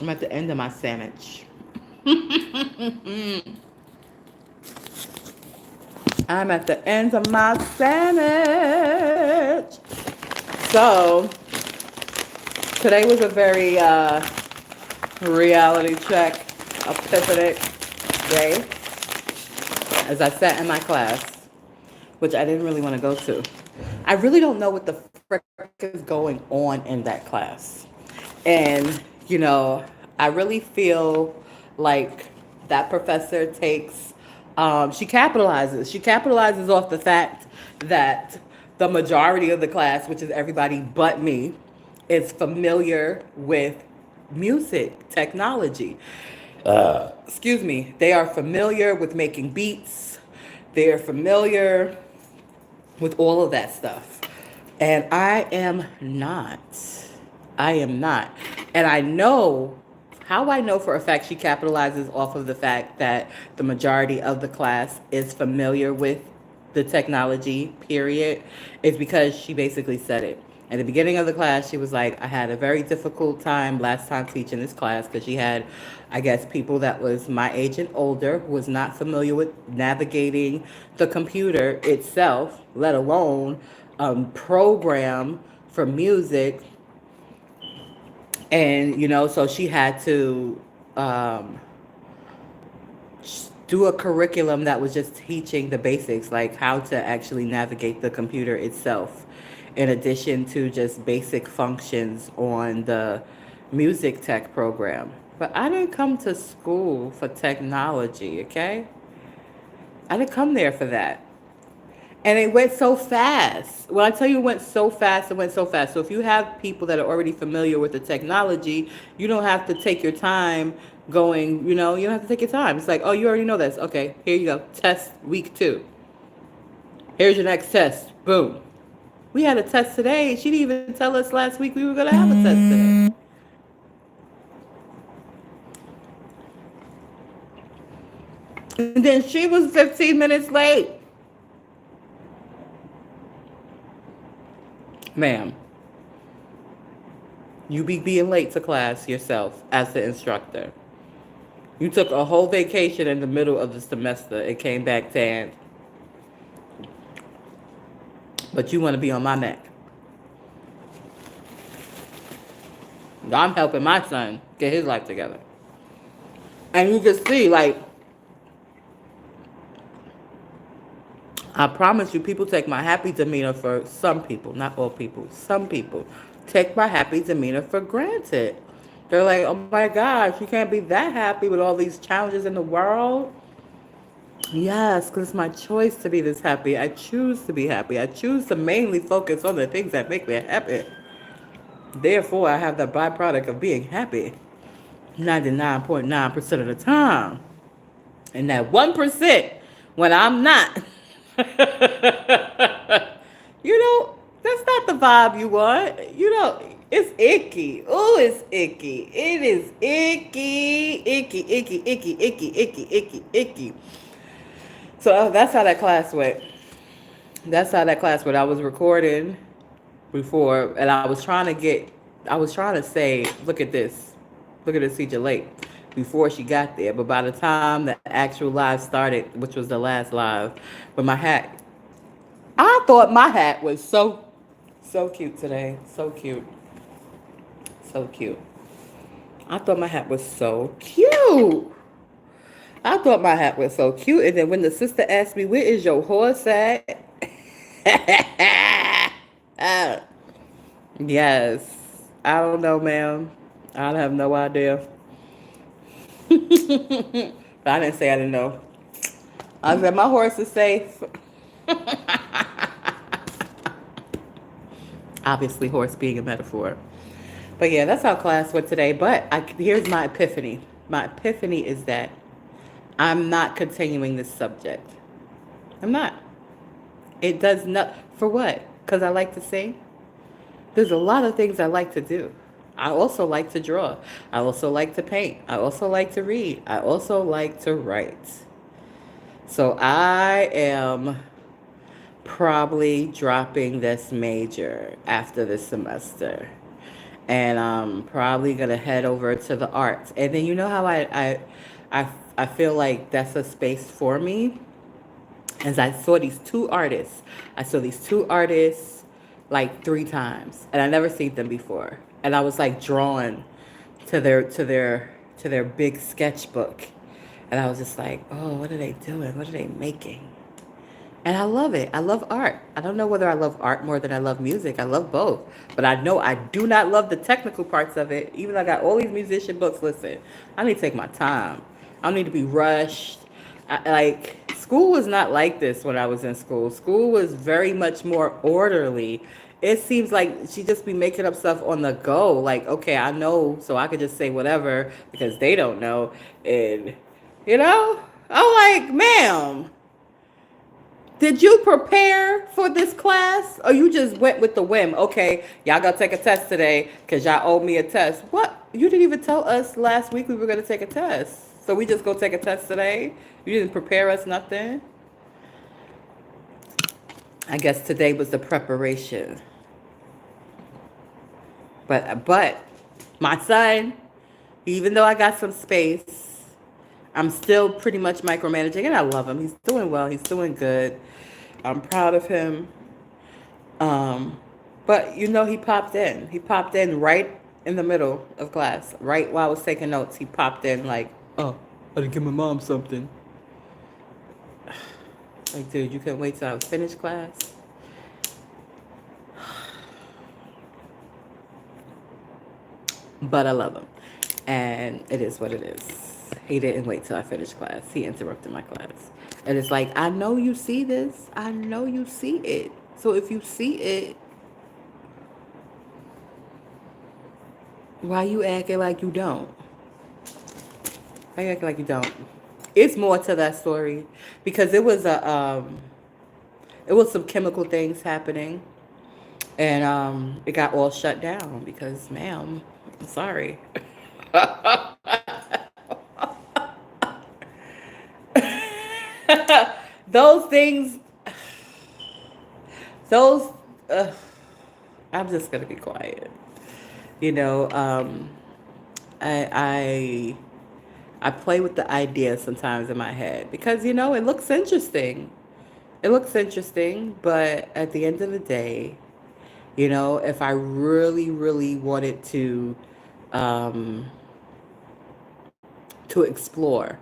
I'm at the end of my sandwich. I'm at the end of my sandwich. So, today was a very reality check, epiphanic day as I sat in my class, which I didn't really want to go to. I really don't know what the frick is going on in that class. And, I really feel like that professor takes, she capitalizes off the fact that the majority of the class, which is everybody but me, is familiar with music technology. Excuse me. They are familiar with making beats. They are familiar with all of that stuff. And I am not. I am not. And I know how I know for a fact she capitalizes off of the fact that the majority of the class is familiar with the technology, period, is because she basically said it. At the beginning of the class, she was like, I had a very difficult time last time teaching this class because she had, I guess, people that was my age and older who was not familiar with navigating the computer itself, let alone program for music. And, so she had to um, do a curriculum that was just teaching the basics, like how to actually navigate the computer itself, in addition to just basic functions on the music tech program. But I didn't come to school for technology, okay? I didn't come there for that. And it went so fast. When I tell you it went so fast, it went so fast. So if you have people that are already familiar with the technology, you don't have to take your time going, you don't have to take your time. It's like, oh, you already know this. Okay, here you go. Test week 2. Here's your next test. Boom. We had a test today. She didn't even tell us last week we were going to have a test today. And then she was 15 minutes late. Ma'am, you be being late to class yourself as the instructor. You took a whole vacation in the middle of the semester and came back tanned. But you want to be on my neck. I'm helping my son get his life together. And you can see, like, I promise you, people take my happy demeanor for some people, not all people. Some people take my happy demeanor for granted. They're like, oh my gosh, you can't be that happy with all these challenges in the world. Yes, because it's my choice to be this happy. I choose to be happy. I choose to mainly focus on the things that make me happy. Therefore, I have the byproduct of being happy 99.9% of the time. And that 1% when I'm not, that's not the vibe you want. It's icky. Oh, it's icky. It is icky, icky, icky, icky, icky, icky, icky, icky. So that's how that class went. That's how that class went. I was recording before, and I was trying to say, look at this, CJ Lake, before she got there. But by the time the actual live started, which was the last live, with my hat, I thought my hat was so cute today. So cute. So cute. I thought my hat was so cute. I thought my hat was so cute. And then when the sister asked me, where is your horse at? Yes. I don't know, ma'am. I have no idea. But I didn't say I didn't know. I said, my horse is safe. Obviously, horse being a metaphor. But yeah, that's how class went today. But here's my epiphany. My epiphany is that I'm not continuing this subject. I'm not. It does not. For what? Because I like to sing? There's a lot of things I like to do. I also like to draw. I also like to paint. I also like to read. I also like to write. So I am probably dropping this major after this semester. and I'm probably gonna head over to the arts. And then you know how I feel like that's a space for me. As I saw these two artists, I saw these two artists like three times, and I never seen them before. And I was like drawn to their big sketchbook, and I was just like, oh, what are they doing? What are they making? And I love it. I love art. I don't know whether I love art more than I love music. I love both. But I know I do not love the technical parts of it. Even though I got all these musician books, listen, I need to take my time. I don't need to be rushed. School was not like this when I was in school. School was very much more orderly. It seems like she just be making up stuff on the go. Like, okay, I know, so I could just say whatever because they don't know. And, I'm like, ma'am, did you prepare for this class or you just went with the whim? Okay, y'all gotta take a test today because y'all owe me a test. What? You didn't even tell us last week we were gonna take a test. So we just go take a test today? You didn't prepare us nothing? I guess today was the preparation. But my son, even though I got some space, I'm still pretty much micromanaging, and I love him. He's doing well. He's doing good. I'm proud of him. But he popped in. He popped in right in the middle of class, right while I was taking notes. He popped in like, oh, I didn't give my mom something. Like, dude, you couldn't wait till I was finished class? But I love him. And it is what it is. He didn't wait till I finished class. He interrupted my class. And it's like, I know you see this. I know you see it. So if you see it, why you acting like you don't? Why you acting like you don't? It's more to that story because it was some chemical things happening, and it got all shut down because, ma'am, I'm sorry. Those things, those. I'm just gonna be quiet. You know, I I play with the idea sometimes in my head because it looks interesting. It looks interesting, but at the end of the day, if I really, really wanted um, to explore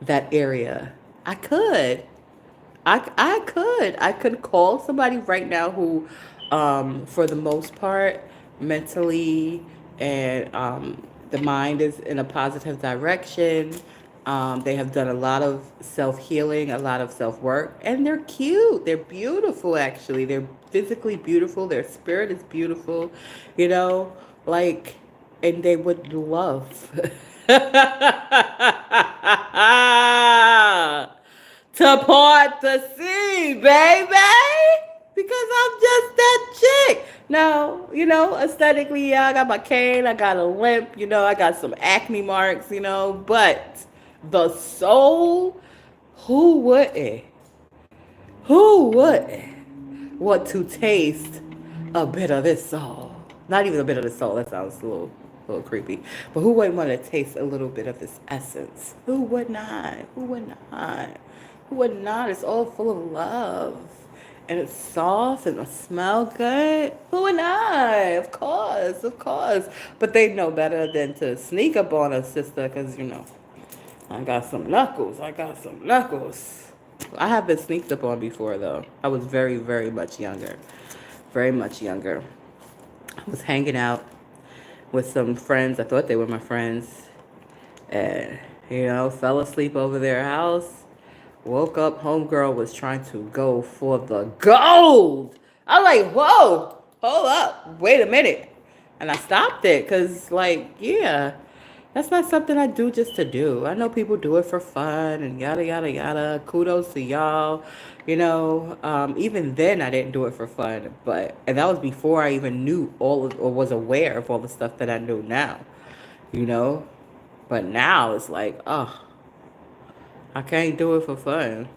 that area, I could. I could call somebody right now who, for the most part, mentally and the mind is in a positive direction. They have done a lot of self healing, a lot of self work, and they're cute. They're beautiful, actually. They're physically beautiful. Their spirit is beautiful, you know, like, and they would love to part the sea, baby, because I'm just that chick. Now, aesthetically, yeah, I got my cane, I got a limp, I got some acne marks, but the soul, who wouldn't? Who wouldn't want to taste a bit of this soul? Not even a bit of the soul, that sounds a little creepy. But who wouldn't want to taste a little bit of this essence? Who would not? Who would not? Who would not? It's all full of love. And it's soft and it smells good. Who would not? Of course, of course. But they know better than to sneak up on a sister because, I got some knuckles. I got some knuckles. I have been sneaked up on before, though. I was very, very much younger. Very much younger. I was hanging out with some friends. I thought they were my friends. And, fell asleep over their house. Woke up, homegirl was trying to go for the gold. I was like, whoa, hold up, wait a minute. And I stopped it because, yeah, that's not something I do just to do. I know people do it for fun and yada, yada, yada. Kudos to y'all. Even then I didn't do it for fun. And that was before I even knew or was aware of all the stuff that I know now, But now it's like, oh, I can't do it for fun.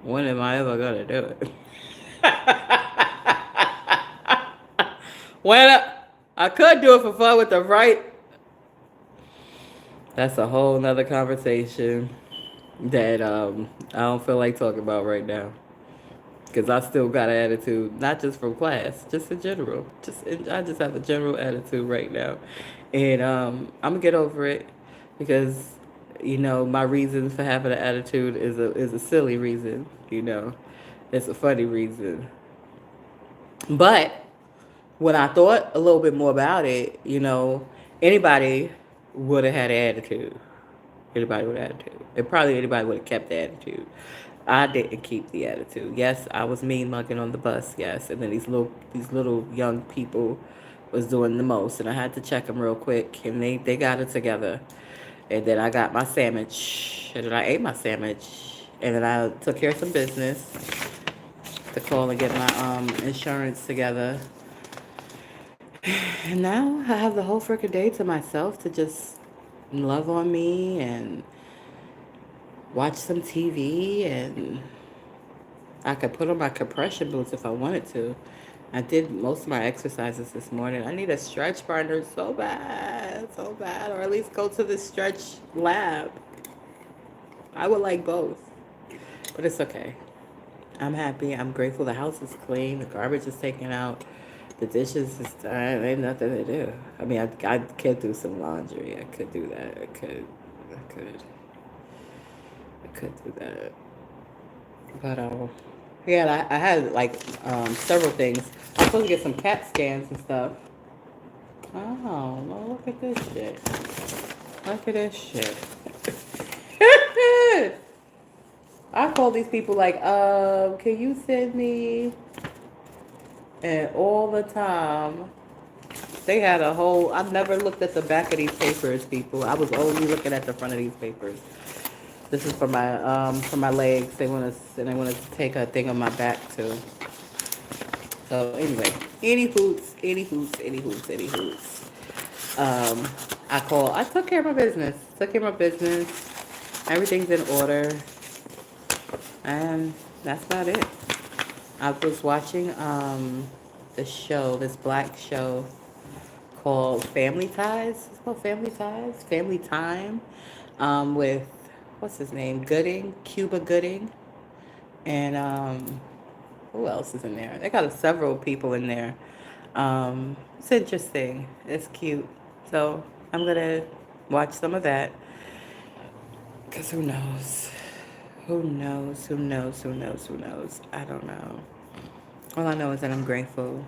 When am I ever gonna do it? When I could do it for fun with the right. That's a whole nother conversation that I don't feel like talking about right now. Because I still got an attitude, not just from class, just in general. I just have a general attitude right now, and I'm gonna get over it because my reason for having an attitude is a silly reason. It's a funny reason. But when I thought a little bit more about it, anybody would have had an attitude. Anybody with attitude. And probably anybody would have kept the attitude. I didn't keep the attitude. Yes, I was mean mugging on the bus. Yes, and then these little young people was doing the most, and I had to check them real quick, and they got it together. And then I got my sandwich, and then I ate my sandwich, and then I took care of some business to call and get my insurance together. And now I have the whole freaking day to myself to just love on me and watch some TV, and I could put on my compression boots if I wanted to. I did most of my exercises this morning. I need a stretch partner so bad, or at least go to the stretch lab. I would like both, but it's okay. I'm happy. I'm grateful. The house is clean. The garbage is taken out. The dishes is done. Ain't nothing to do. I mean, I could do some laundry. I could do that. I could do that. But yeah, I had like several things. I'm supposed to get some CAT scans and stuff. Oh, well, look at this shit. Look at this shit. I call these people like, can you send me? And all the time, they had a whole. I've never looked at the back of these papers, people. I was only looking at the front of these papers. This is for my legs. They want to take a thing on my back too. So anyway, any hoots. I took care of my business. Everything's in order, and that's about it. I was watching this black show called Family Ties. It's called Family Ties, Family Time, with what's his name, Cuba Gooding, and who else is in there? They got several people in there. It's interesting. It's cute. So I'm gonna watch some of that. Cause who knows? Who knows? I don't know. All I know is that I'm grateful,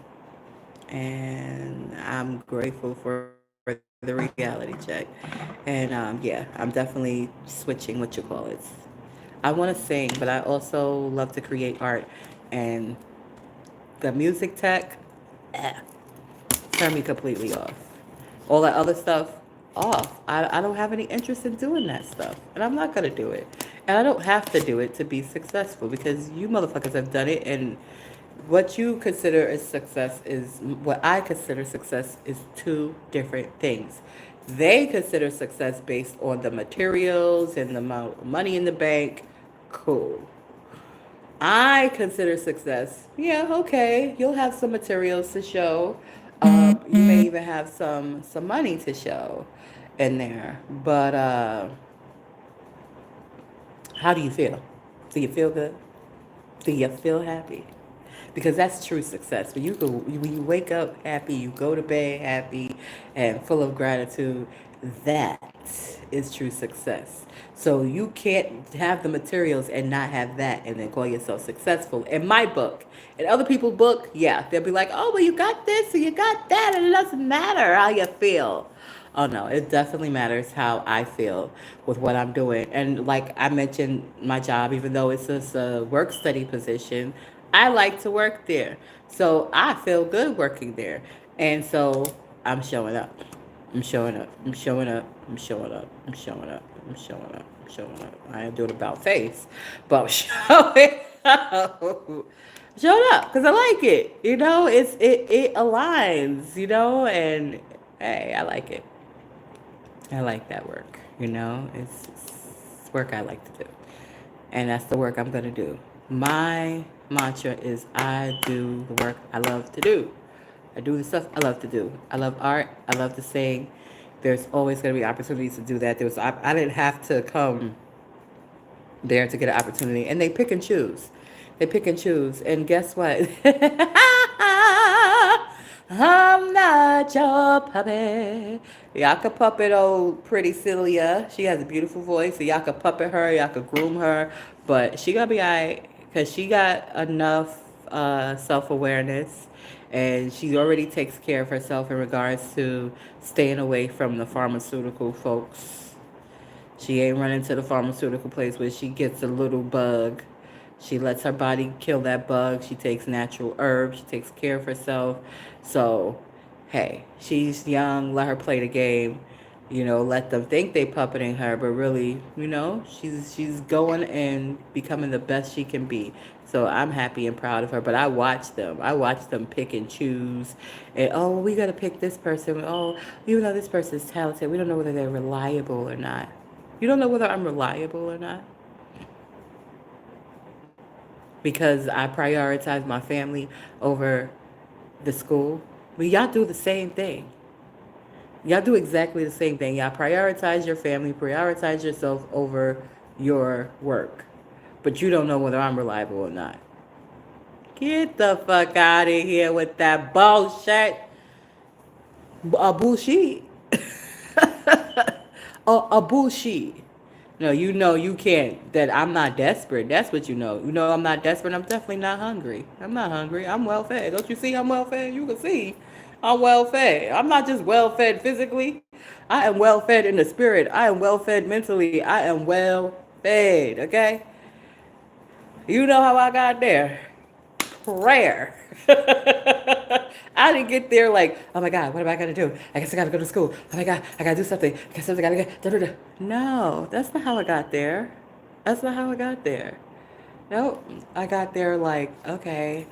and I'm grateful for the reality check. And yeah, I'm definitely switching what you call it. I want to sing, but I also love to create art, and the music tech turn me completely off. All that other stuff off. I don't have any interest in doing that stuff, and I'm not gonna do it. And I don't have to do it to be successful, because you motherfuckers have done it, and what you consider as success is what I consider success is two different things. They consider success based on the materials and the amount of money in the bank. Cool. I consider success, yeah, okay, you'll have some materials to show. You may even have some money to show in there. But how do you feel? Do you feel good? Do you feel happy? Because that's true success. When you wake up happy, you go to bed happy and full of gratitude, that is true success. So you can't have the materials and not have that and then call yourself successful. In my book, in other people's book, yeah, they'll be like, oh, well, you got this and you got that, and it doesn't matter how you feel. Oh no, it definitely matters how I feel with what I'm doing. And like I mentioned, my job, even though it's just a work study position, I like to work there. So I feel good working there. And so I'm showing up. I'm showing up. I'm showing up. I'm showing up. I'm showing up. I'm showing up. I'm showing up. I ain't doing about face, but I'm showing up. Showing up because I like it. It aligns. And hey, I like it. I like that work. It's work I like to do, and that's the work I'm gonna do. My mantra is I do the work I love to do. I do the stuff I love to do. I love art. I love to sing. There's always going to be opportunities to do that. I didn't have to come there to get an opportunity. And they pick and choose. They pick and choose. And guess what? I'm not your puppet. Y'all could puppet old pretty Celia. She has a beautiful voice. So y'all could puppet her. Y'all could groom her. But she gonna be alright because she got enough self-awareness. And she already takes care of herself in regards to staying away from the pharmaceutical folks. She ain't running to the pharmaceutical place where she gets a little bug. She lets her body kill that bug. She takes natural herbs. She takes care of herself. So, hey, she's young. Let her play the game. Let them think they puppeting her, but really, she's going and becoming the best she can be. So I'm happy and proud of her. But I watch them. I watch them pick and choose. And, oh, we got to pick this person. Oh, even though this person's talented, we don't know whether they're reliable or not. You don't know whether I'm reliable or not? Because I prioritize my family over the school. But y'all do the same thing. Y'all do exactly the same thing. Y'all prioritize your family, prioritize yourself over your work. But you don't know whether I'm reliable or not. Get the fuck out of here with that bullshit. A bullshit. A bullshit. No, you can't. That I'm not desperate. That's what you know. I'm not desperate. I'm definitely not hungry. I'm not hungry. I'm well fed. Don't you see I'm well fed? You can see I'm well fed. I'm not just well fed physically. I am well fed in the spirit. I am well fed mentally. I am well fed. Okay? You know how I got there. Prayer. I didn't get there like, oh my God, what am I going to do? I guess I got to go to school. Oh my God, I got to do something. I guess I got to get. Da-da-da. No, that's not how I got there. That's not how I got there. Nope. I got there like, okay,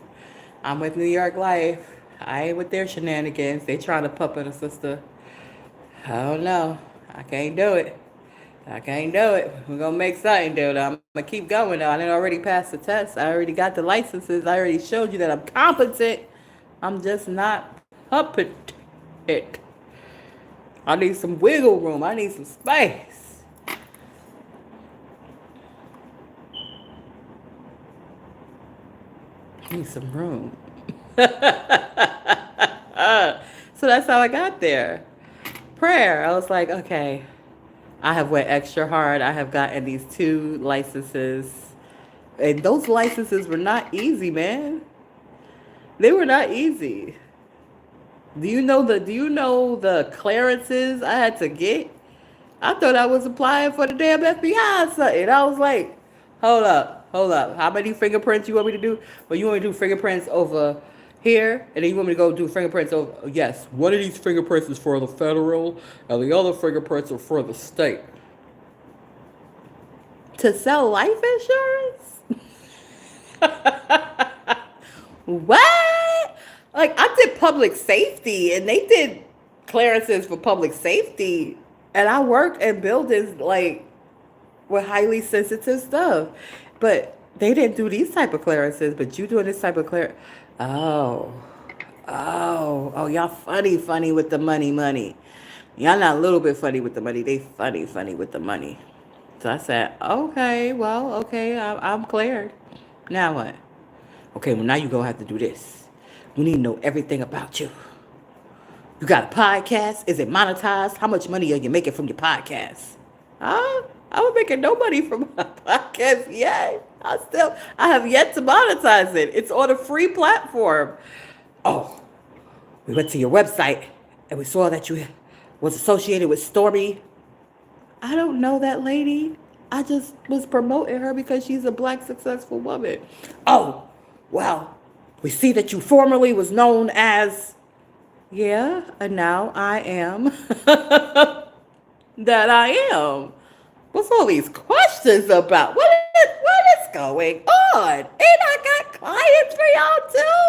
I'm with New York Life. I ain't with their shenanigans. They trying to puppet a sister. I don't know. I can't do it. I can't do it. We're going to make something do it. I'm going to keep going though. I didn't already pass the test. I already got the licenses. I already showed you that I'm competent. I'm just not puppet it. I need some wiggle room. I need some space. I need some room. So that's how I got there. Prayer. I was like, okay, I have went extra hard. I have gotten these 2 licenses. And those licenses were not easy, man. They were not easy. Do you know the clearances I had to get? I thought I was applying for the damn FBI or something. I was like, hold up. How many fingerprints you want me to do? Well, you want me to do fingerprints over here, and then you want me to go do fingerprints over, yes, one of these fingerprints is for the federal, and the other fingerprints are for the state. To sell life insurance? What? Like, I did public safety, and they did clearances for public safety, and I work in buildings, like, with highly sensitive stuff. But they didn't do these type of clearances, but you doing this type of clear. Oh, y'all funny with the money. Y'all not a little bit funny with the money. They funny with the money. So I said, okay, I'm cleared. Now what? Okay, well, now you're going to have to do this. We need to know everything about you. You got a podcast? Is it monetized? How much money are you making from your podcast? Huh? I was making no money from my podcast yet. I have yet to monetize it. It's on a free platform. Oh, we went to your website and we saw that you was associated with Stormy. I don't know that lady. I just was promoting her because she's a Black successful woman. Oh, well, we see that you formerly was known as, yeah, and now I am. That I am. What's all these questions about? What is going on? And I got clients for y'all too.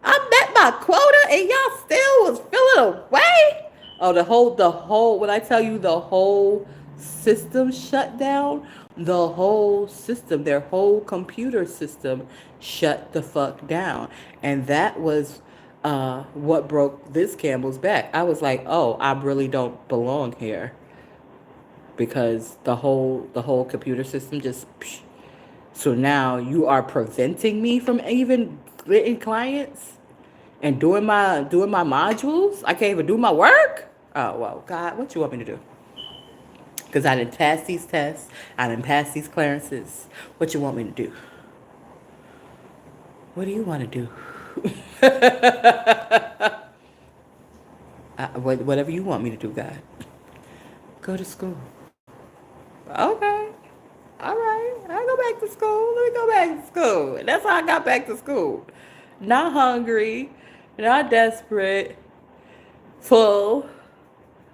I met my quota and y'all still was feeling away. Oh, the whole, when I tell you the whole system shut down, the whole system, their whole computer system shut the fuck down. And that was what broke this camel's back. I was like, oh, I really don't belong here because the whole computer system just. Psh. So now you are preventing me from even getting clients and doing my modules. I can't even do my work. Oh well, God, what you want me to do? Because I didn't pass these tests. I didn't pass these clearances. What you want me to do? What do you want to do? Whatever you want me to do, God. Go to school. Okay. All right. I go back to school. Let me go back to school. And that's how I got back to school. Not hungry, not desperate, full,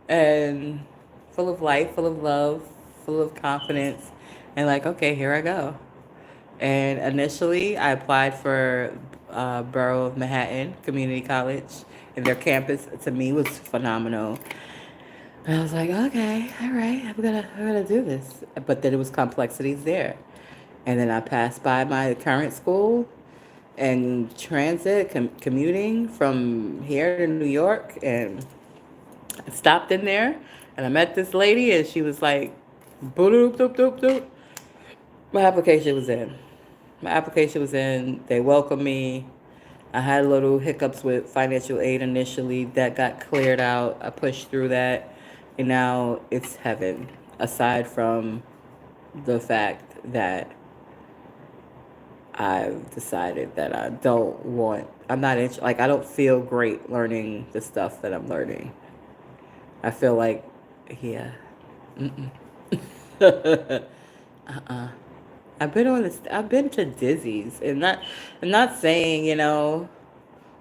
and full of life, full of love, full of confidence. And like, okay, here I go. And initially, I applied for Borough of Manhattan Community College, and their campus to me was phenomenal. And I was like, okay, all right, I'm gonna do this. But then it was complexities there, and then I passed by my current school and transit commuting from here to New York, and I stopped in there, and I met this lady, and she was like, boop doop doop doop doop. My application was in. My application was in. They welcomed me. I had a little hiccups with financial aid initially. That got cleared out. I pushed through that. And now it's heaven. Aside from the fact that I've decided that I'm not, like, I don't feel great learning the stuff that I'm learning. I feel like, yeah. Mm-mm. uh-uh. I've been to Dizzy's, and I'm not saying,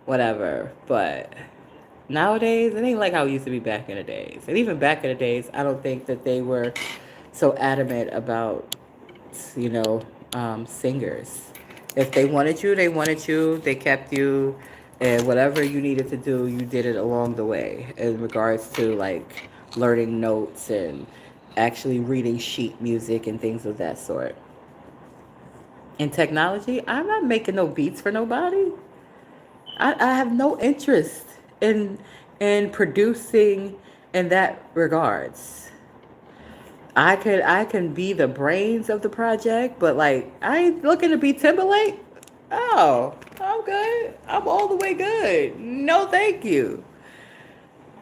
whatever, but nowadays it ain't like how it used to be back in the days. And even back in the days, I don't think that they were so adamant about, singers. If they wanted you, they wanted you, they kept you, and whatever you needed to do, you did it along the way in regards to like learning notes and actually reading sheet music and things of that sort. In technology, I'm not making no beats for nobody. I have no interest in producing in that regards. I can be the brains of the project, but like I ain't looking to be Timberlake. Oh, I'm good. I'm all the way good. No, thank you.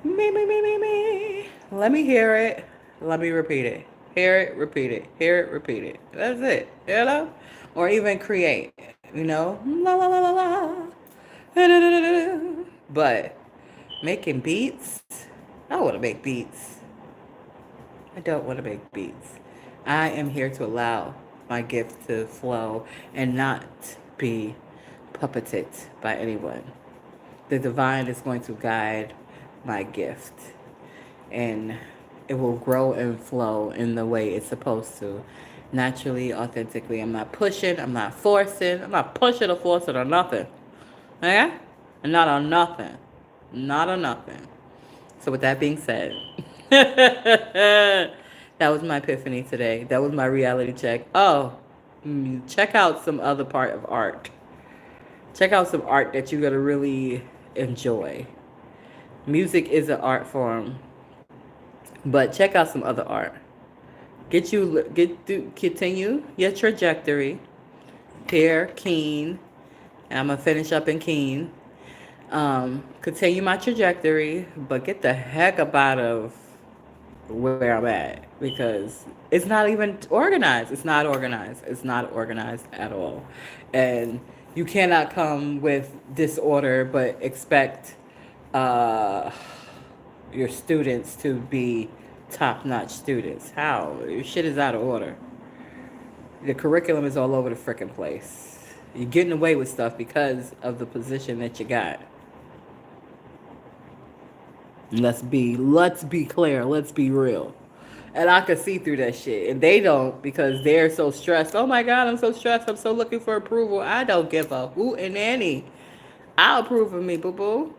Me. Let me hear it. Let me repeat it. Hear it, repeat it. Hear it, repeat it. That's it. Or even create. La la la la la. But making beats, I want to make beats. I don't want to make beats. I am here to allow my gift to flow and not be puppeted by anyone. The divine is going to guide my gift, and it will grow and flow in the way it's supposed to. Naturally, authentically. I'm not pushing, I'm not forcing, I'm not pushing or forcing or nothing. Okay? And not on nothing. Not on nothing. So with that being said, that was my epiphany today. That was my reality check. Oh, check out some other part of art. Check out some art that you're gonna really enjoy. Music is an art form, but check out some other art. Continue your trajectory. Here, Keen. And I'm gonna finish up in Keen. Continue my trajectory, but get the heck up out of where I'm at because it's not even organized. It's not organized. It's not organized at all. And you cannot come with disorder but expect your students to be top-notch students. How? Your shit is out of order. The curriculum is all over the freaking place. You're getting away with stuff because of the position that you got. Let's be clear. Let's be real. And I can see through that shit. And they don't because they're so stressed. Oh my God, I'm so stressed. I'm so looking for approval. I don't give a hoot and any. I'll approve of me, boo-boo.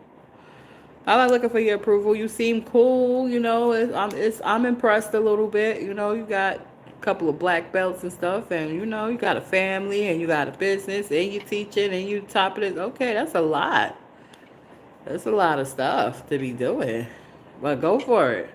I'm not looking for your approval. You seem cool, I'm impressed a little bit. You got a couple of black belts and stuff, and you got a family and you got a business and you teaching and you topping it. Okay, that's a lot. It's a lot of stuff to be doing. But go for it.